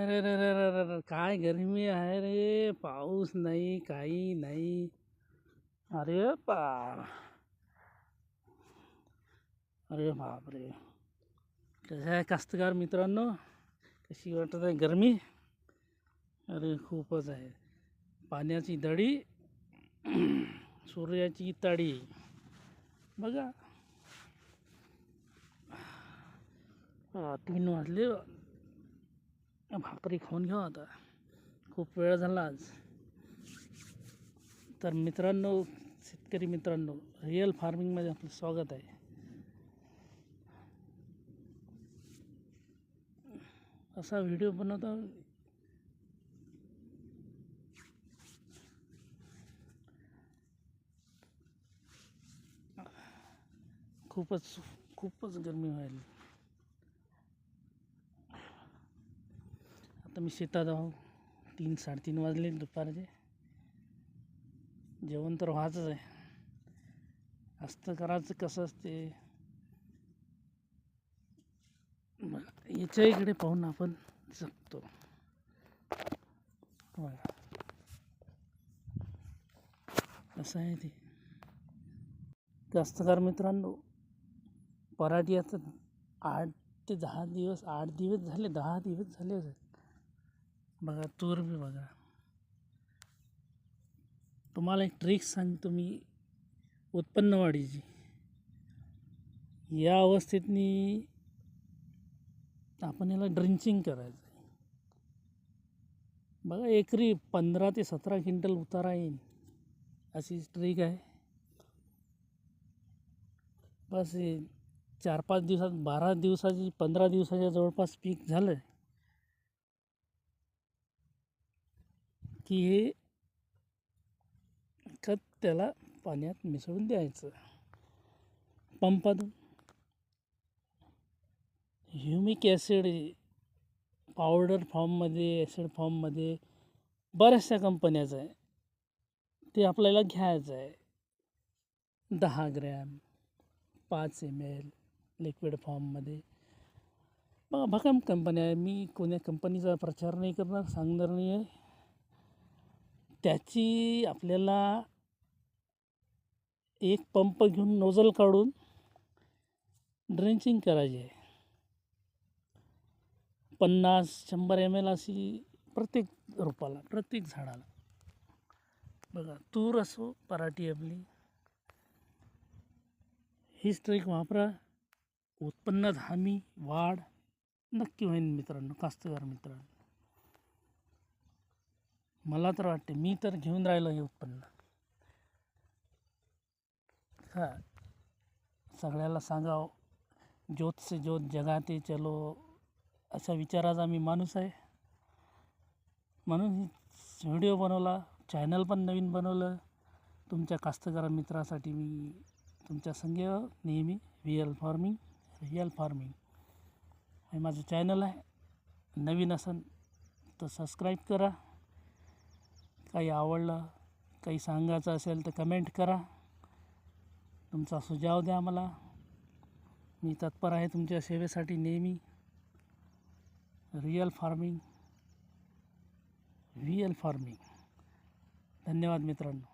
अरे रे रे रे रे रे, काय गरमी आहे रे. पाऊस नाही, काही नाही. अरे बा अरे बापरे. कसं आहे कास्तकार मित्रांनो, कशी वाटत आहे गरमी. अरे खूपच आहे. पाण्याची दडी, सूर्याची तडी. बघा 3 वाजले. भाकरी खाऊन घ्या आता, खूप वेळ झाला आज. तर मित्रांनो, शेतकरी मित्रांनो, रिअल फार्मिंगमध्ये आपलं स्वागत आहे. असा व्हिडिओ बनवता खूपच गरमी व्हायली. आता मी शेतात आहो. 3-3:30 वाजले दुपारचे. जेवण तर व्हायचंच आहे. असतं करायचं कसं असते. याच्या इकडे पाहून आपण जगतो. असं आहे ते. कास्तकार मित्रांनो, पराठी आता 8 ते 10 दिवस, 8 दिवस झाले, 10 दिवस झाले. बघा तूर बी बघा. तुम्हाला एक ट्रिक सांगतो मी उत्पन्न वाढीची. या अवस्थेतनी आपण याला ड्रिंचिंग करायचं. बघा एकरी 15 ते 17 क्विंटल उतारा येईल, अशी ट्रिक आहे. बस 4-5 दिवसात, 12 दिवसाची, 15 दिवसाच्या जवळपास पीक झालं की हे खत त्याला पाण्यात मिसळून द्यायचं पंपातून. ह्युमिक ॲसिड पावडर फॉर्ममध्ये, ॲसिड फॉर्ममध्ये बऱ्याचशा कंपन्याचं आहे. ते आपल्याला घ्यायचं आहे. 10 ग्रॅम, 5 ml लिक्विड फॉर्ममध्ये. बघा भक्कम कंपनी आहे. मी कोण्या कंपनीचा प्रचार नाही करणार, सांगणार नाही आहे. त्याची आपल्याला एक पंप घेऊन नोझल काढून ड्रेंचिंग करायची आहे. 50-100 ml अशी प्रत्येक रोपाला, प्रत्येक झाडाला. बघा तूर असो, पराठी आपली, हीच ट्रिक वापरा. उत्पन्नात हमी वाढ नक्की होईल मित्रांनो, कास्तकार मित्रांनो. मला तर वाटते, मी तर घेऊन राहिलो हे उत्पन्न. सगळ्याला सांगावं, ज्योत से ज्योत जगाते चलो, अशा विचाराचा मी माणूस आहे. म्हणून व्हिडिओ बनवला, चॅनल पण नवीन बनवलं. तुमच्या कास्तकार मित्रासाठी मी तुमच्या संग नेहमी रिअल फार्मिंग हे माझं चॅनल आहे. नवीन असेल तर सबस्क्राईब करा. काही आवडलं, काही सांगायचं असेल तर कमेंट करा. तुमचा सुझाव द्या मला. मी तत्पर आहे तुमच्या सेवेसाठी नेहमी. Real farming. धन्यवाद मित्रांनो.